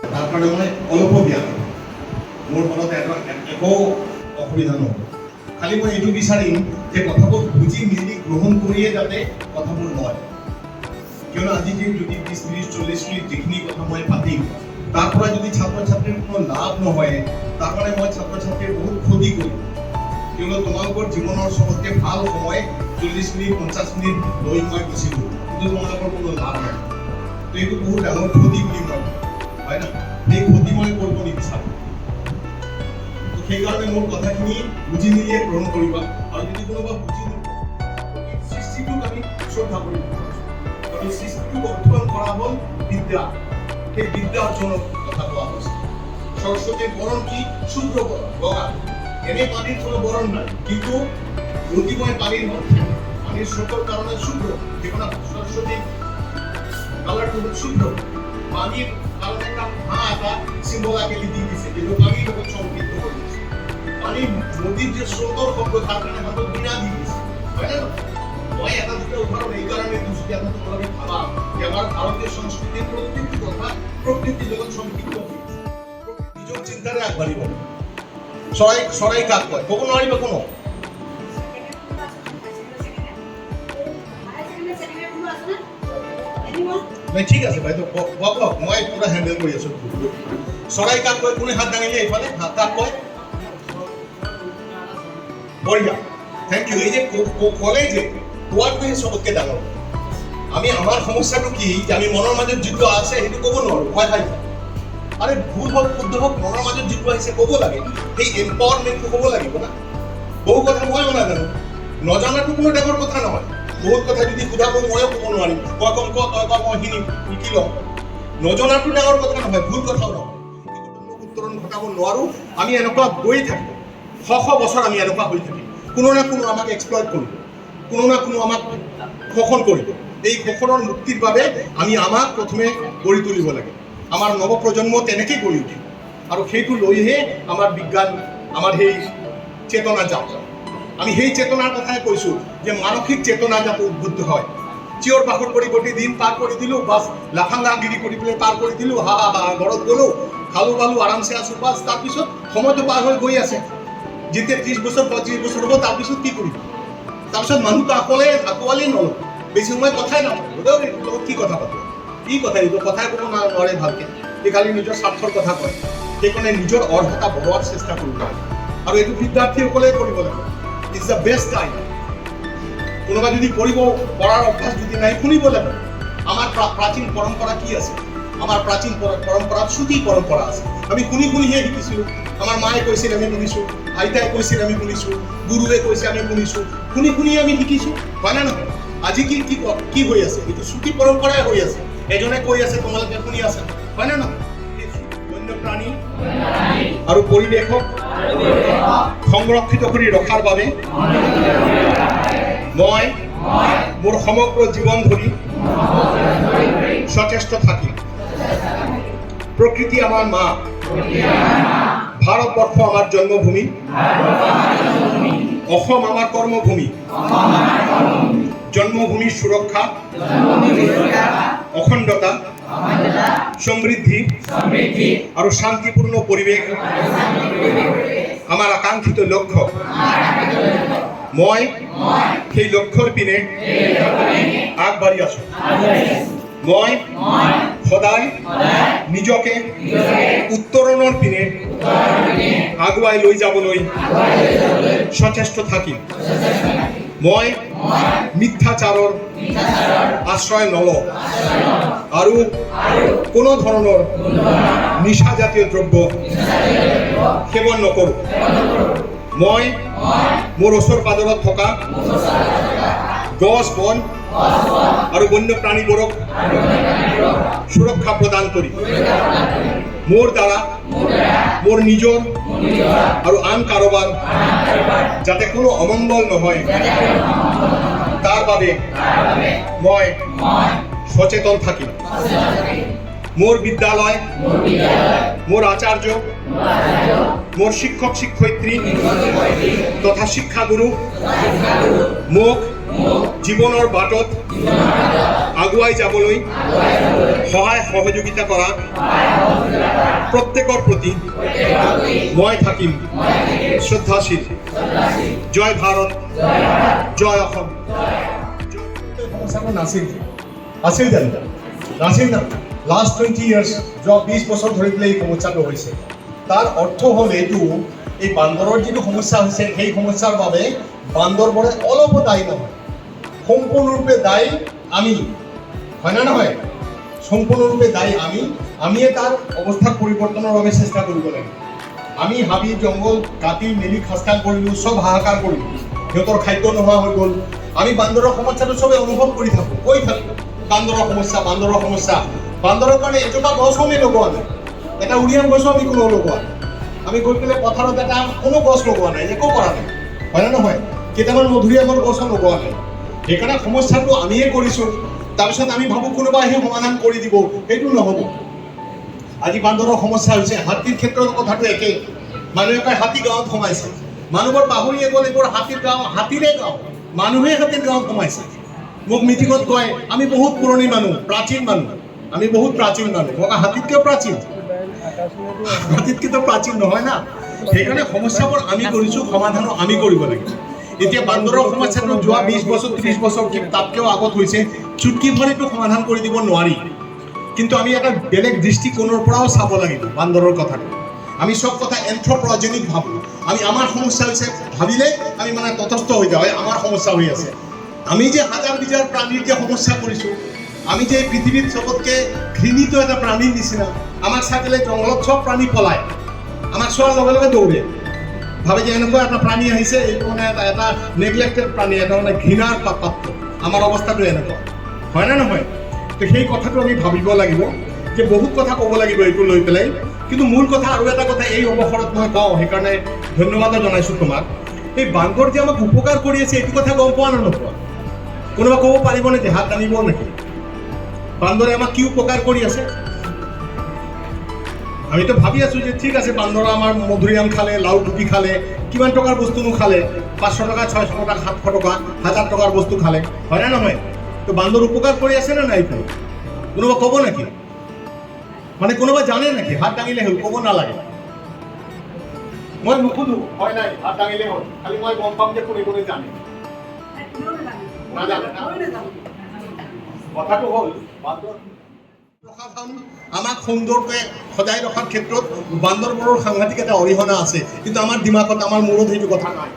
তাৰ কাৰণে মই অলপো বেয়া নহয়, মোৰ মনত একো অসুবিধা নহ'ব। খালি মই এইটো বিচাৰিম যে কথাবোৰ বুজি মেলি গ্ৰহণ কৰিয়ে যাতে কথাবোৰ লয়, কিয়নো আজি যে যদি 20 মিনিট 40 মিনিট যিখিনি কথা মই পাতিম তাৰ পৰা যদি ছাত্ৰ ছাত্ৰীৰ কোনো লাভ নহয়, তাৰ কাৰণে মই ছাত্ৰ ছাত্ৰীৰ বহুত ক্ষতি কৰিম। কিয়নো তোমালোকৰ জীৱনৰ চবতকৈ ভাল সময় 40 মিনিট 50 মিনিট লৈ মই গুচি গ'লো, কিন্তু তোমালোকৰ কোনো লাভ নাই। তো এইটো বহুত ডাঙৰ ক্ষতি বুলি মই হয় না, এই ক্ষতি মই কৰিব নিবিচাৰোঁ। তো সেইকাৰণে মোৰ কথাখিনি বুজি মেলিয়ে গ্ৰহণ কৰিবা, আৰু যদি কোনোবা বুজি নোপোৱা সৃষ্টিটোক আমি শ্ৰদ্ধা কৰিব পাৰোঁ, কাৰণ সৃষ্টিটোক অধ্যয়ন কৰা হ'ল বিদ্যা, সেই বিদ্যা অৰ্জনৰ কথা কোৱা হৈছে। সৰস্বতীৰ বৰণ কি? শুদ্ধ বৰণ, বগা। এনে পানীর কোনো বরণ নাই, কিন্তু জ্যোতিময় পানির মধ্যে পানির স্রোতের কারণে শুদ্ধ, যেখানে সরস্বতী কালারটা খুব শুদ্ধ। পানির কারণে একটা একটা সিম্বল আগে লিখে দিয়েছে, যেগুলো পানির উপর সংকীর্ণ করে দিয়েছে। পানি নদীর যে স্রোতর শব্দ তার কারণে হয়তো বিনা দিয়ে দিয়েছে, হয় না? মই এটা দুটো উদাহরণ এই কারণে দিচ্ছি যে আপনার তোমাকে ভাবা যে আমার ভারতীয় সংস্কৃতির প্রত্যেকটি কথা প্রকৃতি জগৎ সংকীর্ণ হয়েছে। নিজের চিন্তারে আগবাড়িব সরাই কাজ কয় কব নোৱাৰিব কোনো নাই। ঠিক আছে ভাই, তো বক মই পুৰা হেণ্ডেল কৰি আছো। চৰাই কাক কয়? কোনে হাত দাঙিলে এইফালে কাক কয়? বঢ়িয়া, থেংক ইউ। এই যে ক'লে যে কোৱাটোৱে চবতকৈ ডাঙৰ। আমি আমাৰ সমস্যাটো কি যে আমি মনৰ মাজত যিটো আছে সেইটো ক'ব নোৱাৰো, ভয় খাই যাওঁ। আৰে ভুল হোক শুদ্ধ হোক মনৰ মাজত যিটো আহিছে ক'ব লাগে, সেই এম্পাৱাৰমেণ্টটো ক'ব লাগিব না। বহু কথা ময়ো নাজানো, নজনাটো কোনো ডাঙৰ কথা নহয়। বহুত কথা যদি সোধাব ময়ো ক'ব নোৱাৰিম, তই কম তই কম মই শিকি লওঁ। নজনাটো ডাঙৰ কথা নহয়, ভুল কথাও নহয়, কিন্তু কোনো উত্তৰণ ঘটাব নোৱাৰো। আমি এনেকুৱা গৈ থাকিম, শ বছৰ আমি এনেকুৱা হৈ থাকিম। কোনো না কোনো আমাক এক্সপ্লইট কৰিব, কোনো না কোনো আমাক শোষণ কৰিব। এই শোষণৰ মুক্তিৰ বাবে আমি আমাক প্ৰথমে গঢ়ি তুলিব লাগে। আমাৰ নৱপ্ৰজন্ম তেনেকৈ গঢ়ি উঠিব, আৰু সেইটো লৈহে আমাৰ বিজ্ঞান, আমাৰ সেই চেতনা যাওক। আমি সেই চেতনাৰ কথাই কৈছোঁ যে মানসিক চেতনা যাতে উদ্বুদ্ধ হয়। চিঞৰ বাখৰ কৰি গোটেই দিন পাৰ কৰি দিলোঁ, বাছ লাফাংগাগিৰি কৰি পেলাই পাৰ কৰি দিলোঁ, হা ঘৰত গ'লোঁ, খালোঁ বালোঁ, আৰামছে আছোঁ, বাছ। তাৰপিছত সময়টো পাৰ হৈ গৈ আছে। যেতিয়া 30 বছৰ 35 বছৰ হ'ব তাৰপিছত কি কৰিম? তাৰপিছত মানুহটো আকোৱালি নলওঁ, বেছি সময় কথাই নাপাতো। কি কথা পাতোঁ? কি কথা? এইটো কথাই ক'ব নোৱাৰে ভালকৈ, এই খালি নিজৰ স্বাৰ্থৰ কথা কয়। সেইকাৰণে নিজৰ অৰ্হতা বঢ়োৱাৰ চেষ্টা কৰিব লাগে, আৰু এইটো বিদ্যাৰ্থীসকলে কৰিব লাগে। It's the best time. কোনোবা যদি পঢ়াৰ অভ্যাস যদি নাই, শুনিব লাগে। আমাৰ প্ৰাচীন পৰম্পৰা কি আছে? আমাৰ প্ৰাচীন পৰম্পৰাত শ্ৰুতি পৰম্পৰা আছে। আমি শুনিহে শিকিছিলোঁ। আমাৰ মায়ে কৈছিল আমি শুনিছোঁ, আইতাই কৈছিল আমি শুনিছোঁ, গুৰুৱে কৈছে আমি শুনিছোঁ, শুনি আমি শিকিছোঁ, হয় নে নহয়? আজি কি হৈ আছে? এইটো শ্ৰুতি পৰম্পৰাই হৈ আছে। এজনে কৈ আছে, তোমালোকে শুনি আছে, হয় নে নহয়? বন্যপ্ৰাণী আৰু পৰিৱেশক সংৰক্ষিত কৰি ৰখাৰ বাবে মই মোৰ সমগ্ৰ জীৱন ধৰি সচেষ্ট থাকিম। প্ৰকৃতি আমাৰ মা, ভাৰতবৰ্ষ আমাৰ জন্মভূমি, অসম আমাৰ কৰ্মভূমি। জন্মভূমিৰ সুৰক্ষা, অখণ্ডতা, সমৃদ্ধি আৰু শান্তিপূৰ্ণ পৰিবেশ আমাৰ আকাঙ্ক্ষিত লক্ষ্য। মই সেই লক্ষ্যৰ পিনে আগবাঢ়ি আছো। মই সদায় নিজকে উত্তৰণৰ পিনে আগুৱাই লৈ যাবলৈ সচেষ্ট থাকিম। মই মিথ্যাচাৰৰ আশ্ৰয় নলওঁ আৰু কোনো ধৰণৰ নিচাজাতীয় দ্ৰব্য সেৱন নকৰোঁ। মই মোৰ ওচৰ পাজৰত থকা গছ বন আৰু বন্যপ্ৰাণীবোৰক সুৰক্ষা প্ৰদান কৰি মোৰ দ্বাৰা মোৰ নিজৰ আৰু আন কাৰোবাৰ যাতে কোনো অমংগল নহয় তাৰ বাবে মই সচেতন থাকিম। মোৰ বিদ্যালয়, মোৰ আচাৰ্য, মোৰ শিক্ষক শিক্ষয়িত্ৰী তথা শিক্ষাগুৰু মোক জীৱনৰ বাটত আগুৱাই যাবলৈ সহায় সহযোগিতা কৰা প্ৰত্যেকৰ প্ৰতি মই থাকিম শ্ৰদ্ধাশীল। জয় ভাৰত, জয় অসম। সমস্যাটো আছিল জানো? নাছিল না। লাষ্ট 20 ইয়াৰ্ছ, যোৱা 20 বছৰ ধৰি পেলাই এই সমস্যাটো হৈছে। তাৰ অৰ্থ হ'ল এইটো, এই বান্দৰৰ যিটো সমস্যা হৈছে সেই সমস্যাৰ বাবে বান্দৰবোৰে অলপো দায়ী নহয়, সম্পূৰ্ণৰূপে দায়ী আমি, হয় না নহয়? সম্পূৰ্ণৰূপে দায়ী আমিয়ে তাৰ অৱস্থাৰ পৰিৱৰ্তনৰ বাবে চেষ্টা কৰিব লাগে। আমি হাবি জংঘল কাটি মেলি খাস্তাং কৰিলোঁ, চব হাহাকাৰ কৰিলোঁ, সিহঁতৰ খাদ্য নোহোৱা হৈ গ'ল। আমি বান্দৰৰ সমস্যাটো চবে অনুভৱ কৰি থাকোঁ, কৈ থাকোঁ বান্দৰৰ সমস্যা। বান্দৰৰ কাৰণে এজোপা গছো আমি লগোৱা নাই, এটা উৰিয়াম গছো আমি কোনো লগোৱা নাই। আমি গৈ পেলাই পথাৰত এটা কোনো গছ লগোৱা নাই, একো কৰা নাই, হয় নে নহয়? কেইটামান মধুৰিআমৰ গছো লগোৱা নাই। সেইকাৰণে সমস্যাটো আমিয়ে কৰিছোঁ। তাৰপিছত আমি ভাবোঁ কোনোবা আহি সমাধান কৰি দিব, সেইটো নহ'ব। আজি বান্দৰৰ সমস্যা হৈছে, হাতীৰ ক্ষেত্ৰত কথাটো একেই। মানুহে কয় হাতী গাঁৱত সোমাইছে, মানুহবোৰ পাহৰিয়ে গ'ল এইবোৰ হাতীৰ গাঁও, হাতীৰে গাঁও, মানুহে হাতীৰ গাঁৱত সোমাইছে। মোক মিটিঙত কয় আমি বহুত পুৰণি মানুহ, প্ৰাচীন মানুহ, আমি বহুত প্ৰাচীন মানুহ। মই হাতীতকৈও প্ৰাচীন, হাতীতকৈতো প্ৰাচীন নহয় না। সেইকাৰণে সমস্যাবোৰ আমি কৰিছোঁ, সমাধানো আমি কৰিব লাগিব। এতিয়া বান্দৰৰ সমস্যাটো যোৱা 20 বছৰ 30 বছৰ তাতকৈও আগত হৈছে, চুটকি ভৰিটো সমাধান কৰি দিব নোৱাৰি। কিন্তু আমি এটা বেলেগ দৃষ্টিকোণৰ পৰাও চাব লাগিব বান্দৰৰ কথাটো। আমি চব কথা এন্থ্ৰপ'জেনিক ভাবোঁ। আমি আমাৰ সমস্যা হৈছে ভাবিলে আমি মানে তটস্থ হৈ যাওঁ, আমাৰ সমস্যা হৈ আছে। আমি যে হাজাৰ বিজাৰ প্ৰাণীৰ যে সমস্যা কৰিছোঁ, আমি যে পৃথিৱীত চবতকৈ ঘৃণিত এটা প্ৰাণীৰ নিচিনা, আমাক চাই পেলাই জংঘলত চব প্ৰাণী পলায়, আমাক চোৱাৰ লগে লগে দৌৰে, ভাবে যে এনেকুৱা এটা প্ৰাণী আহিছে, এইটো মানে এটা নেগলেক্টেড প্ৰাণী, এটা মানে ঘৃণাৰ পাত্ৰ। আমাৰ অৱস্থাটো এনেকুৱা, হয় নে নহয়? তো সেই কথাটো আমি ভাবিব লাগিব যে বহুত কথা ক'ব লাগিব এইটো লৈ পেলাই। কিন্তু মূল কথা আৰু এটা কথা এই অৱসৰত মই কওঁ, সেইকাৰণে ধন্যবাদ জনাইছোঁ তোমাক। এই বান্দৰ যে আমাক উপকাৰ কৰি আছে এইটো কথা গম পোৱা নে নোপোৱা? কোনোবা ক'ব পাৰিব নেকি? হাত দাঙিব নেকি? বান্দৰে আমাক কি উপকাৰ কৰি আছে? আমিতো ভাবি আছোঁ যে ঠিক আছে, বান্দৰে আমাৰ মধুৰিআম খালে, লাও টুপি খালে, কিমান টকাৰ বস্তুনো খালে, 500 টকা 600 টকা 700 টকা 1000 টকাৰ বস্তু খালে, হয় নে নহয়? তো বান্দৰ উপকাৰ কৰি আছে নে নাই? কোনোবা ক'ব নেকি? মানে কোনোবা জানে নেকি? হাত দাঙিলে হ'ল, ক'ব নালাগে। মই নুসুধো, হয় নাই, হাত দাঙিলে হ'ল, খালি মই গম পাম যে কোনে কোনে জানে। নাজানে না? কথাটো হ'ল বান্দৰ আমাক সুন্দৰকৈ সজাই ৰখাৰ ক্ষেত্ৰত বান্দৰবোৰৰ সাংঘাতিক এটা অৰিহণা আছে। কিন্তু আমাৰ দিমাগত, আমাৰ মূৰত সেইটো কথা নাই।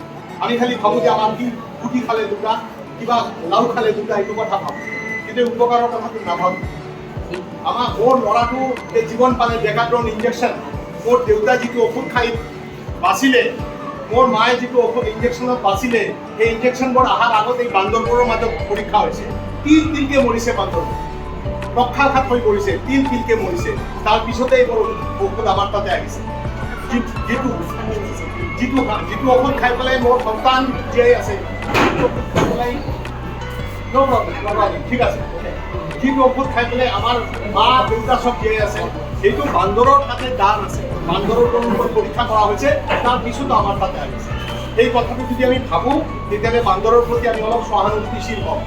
আমি খালি ভাবোঁ যে আমাৰ কি গুটি খালে দুটা, কিবা লাও খালে দুটা, এইটো কথা ভাবোঁ, কিন্তু উপকাৰৰ কথাটো নাভাবোঁ। মোৰ ল'ৰাটো যে জীৱন পালে ডেকাড্ৰন ইনজেকশ্যন, মোৰ দেউতা যিটো ঔষধ খাই বাচিলে, মোৰ মায়ে যিটো ঔষধ ইনজেকশ্যনত বাচিলে, সেই ইনজেকশ্যনবোৰ অহাৰ আগত এই বান্দৰবোৰৰ মাজত পৰীক্ষা হৈছে। তিলকে মৰিছে বান্দৰবোৰ, ৰক্ষাঘাত হৈ পৰিছে, তিলকে মৰিছে। তাৰপিছতে এইবোৰ ঔষধ আমাৰ তাতে আহিছে। যিটো ঔষধ খাই পেলাই মোৰ সন্তান জীয়াই আছে, ঠিক আছে, যিটো ঔষধ খাই পেলাই আমাৰ মা দেউতা চব জীয়াই আছে, সেইটো বান্দৰৰ তাতে দান আছে, বান্দৰৰ ওপৰত পৰীক্ষা কৰা হৈছে, তাৰপিছতো আমাৰ তাতে আহিছে। এই কথাটো যদি আমি ভাবোঁ, তেতিয়াহ'লে বান্দৰৰ প্ৰতি আমি অলপ সহানুভূতিশীল হওঁ।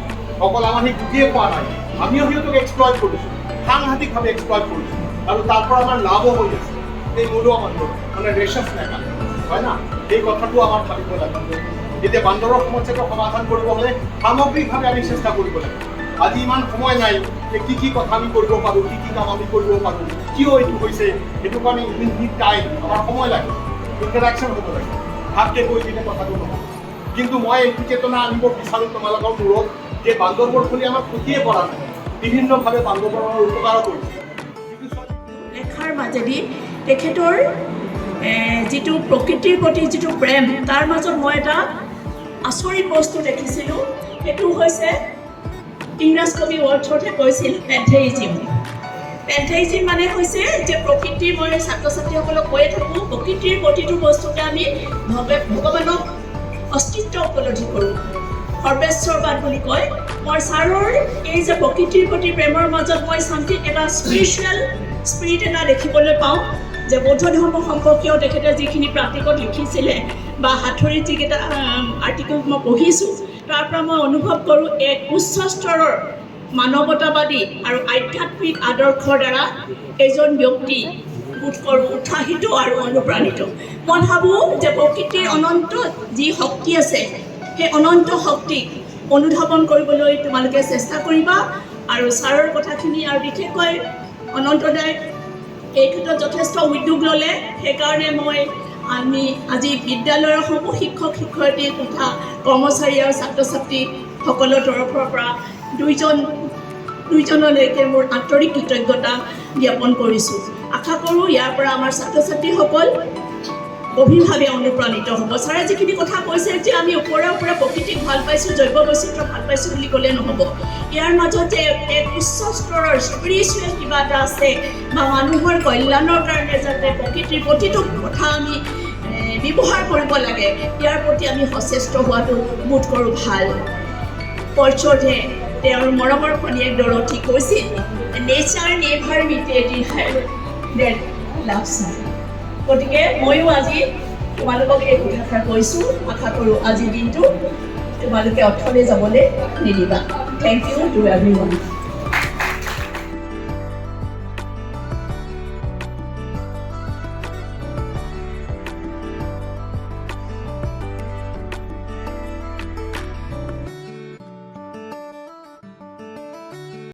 অকল আমাৰ সেই গুটিয়ে পোৱা নাই, আমিও সিহঁতক এক্সপ্লইট কৰিছোঁ, সাংঘাতিকভাৱে এক্সপ্লইট কৰিছোঁ, আৰু তাৰ পৰা আমাৰ লাভো হৈ আছে। এই মূলোৱা বান্দৰ মানে ৰেচাছ নেকা, হয় না? এই কথাটো আমাৰ ভাবিব লাগিব। এতিয়া বান্দৰৰ সমস্যাটো সমাধান কৰিব হ'লে সামগ্ৰিকভাৱে আমি চেষ্টা কৰিব লাগিব। আজি ইমান সময় নাই যে কি কথা আমি কৰিব পাৰোঁ, কি কাম আমি কৰিব পাৰোঁ, কিয় এইটো হৈছে, সেইটো কাৰণে টাইম, আমাৰ সময় লাগে, ইণ্টাৰেকশ্যন হ'ব লাগে। ভালকৈ কৈ দিলে কথাটো নহয়। কিন্তু মই এইটো চেতনা আনিব বিচাৰোঁ তোমালোকৰ মূৰত যে বান্দৰবোৰ খালি আমাক ক্ষতিয়ে কৰা নাই, বিভিন্নভাৱে বান্দৰবোৰৰ উপকাৰো কৰিছে। লেখাৰ মাজেদি তেখেতৰ যিটো প্ৰকৃতিৰ প্ৰতি যিটো প্ৰেম, তাৰ মাজত মই এটা আচৰিত বস্তু দেখিছিলোঁ। সেইটো হৈছে ইংৰাজ কবি ৱৰ্ডছৱৰ্থে কৈছিল পেন্থেইজিম। পেন্থেইজিম মানে হৈছে যে প্ৰকৃতিৰ, মই ছাত্ৰ ছাত্ৰীসকলক কৈয়ে থাকোঁ, প্ৰকৃতিৰ প্ৰতিটো বস্তুতে আমি ভগৱানক অস্তিত্ব উপলব্ধি কৰোঁ, সৰ্বেশ্বৰবাদ বুলি কয়। মই ছাৰৰ এই যে প্ৰকৃতিৰ প্ৰতি প্ৰেমৰ মাজত মই শান্তি এটা স্পিৰিচুৱেল স্পিৰিট এটা দেখিবলৈ পাওঁ। যে বৌদ্ধ ধৰ্ম সম্পৰ্কীয় তেখেতে যিখিনি প্ৰান্তিকত লিখিছিলে বা সাঁথৰিত যিকেইটা আৰ্টিকেল মই পঢ়িছোঁ, তাৰ পৰা মই অনুভৱ কৰোঁ এক উচ্চ স্তৰৰ মানৱতাবাদী আৰু আধ্যাত্মিক আদৰ্শৰ দ্বাৰা এজন ব্যক্তি বোধ কৰোঁ উৎসাহিত আৰু অনুপ্ৰাণিত। মই ভাবোঁ যে প্ৰকৃতিৰ অনন্ত যি শক্তি আছে সেই অনন্ত শক্তিক অনুধাৱন কৰিবলৈ তোমালোকে চেষ্টা কৰিবা আৰু ছাৰৰ কথাখিনি আৰু বিশেষকৈ অনন্তদাই এই ক্ষেত্ৰত যথেষ্ট উদ্যোগ ল'লে। সেইকাৰণে আমি আজি বিদ্যালয়ৰ সমূহ শিক্ষক শিক্ষয়িত্ৰী তথা কৰ্মচাৰী আৰু ছাত্ৰ ছাত্ৰীসকলৰ তৰফৰ পৰা দুইজনলৈকে মোৰ আন্তৰিক কৃতজ্ঞতা জ্ঞাপন কৰিছোঁ। আশা কৰোঁ ইয়াৰ পৰা আমাৰ ছাত্ৰ ছাত্ৰীসকল গভীৰভাৱে অনুপ্ৰাণিত হ'ব। ছাৰে যিখিনি কথা কৈছে যে আমি ওপৰে ওপৰে প্ৰকৃতিক ভাল পাইছোঁ, জৈৱ বৈচিত্ৰ্য ভাল পাইছোঁ বুলি ক'লে নহ'ব। ইয়াৰ মাজত যে এক উচ্চ স্তৰৰ স্পিৰিচুৱেল কিবা এটা আছে বা মানুহৰ কল্যাণৰ কাৰণে যাতে প্ৰকৃতিৰ প্ৰতিটো কথা আমি ব্যৱহাৰ কৰিব লাগে, ইয়াৰ প্ৰতি আমি সচেষ্ট হোৱাটো বোধ কৰোঁ ভাল। পৰ্যটে তেওঁৰ মৰমৰ ভনীয়েক দৰথী কৈছিল, নেচাৰ নেভাৰ মিট এ ডিজায়াৰ ডেট লাভছ আছ। গতিকে ময়ো আজি তোমালোকক এই কথাষাৰ কৈছোঁ। আশা কৰোঁ আজিৰ দিনটো তোমালোকে অথলে যাবলৈ নিদিবা। Thank you to everyone.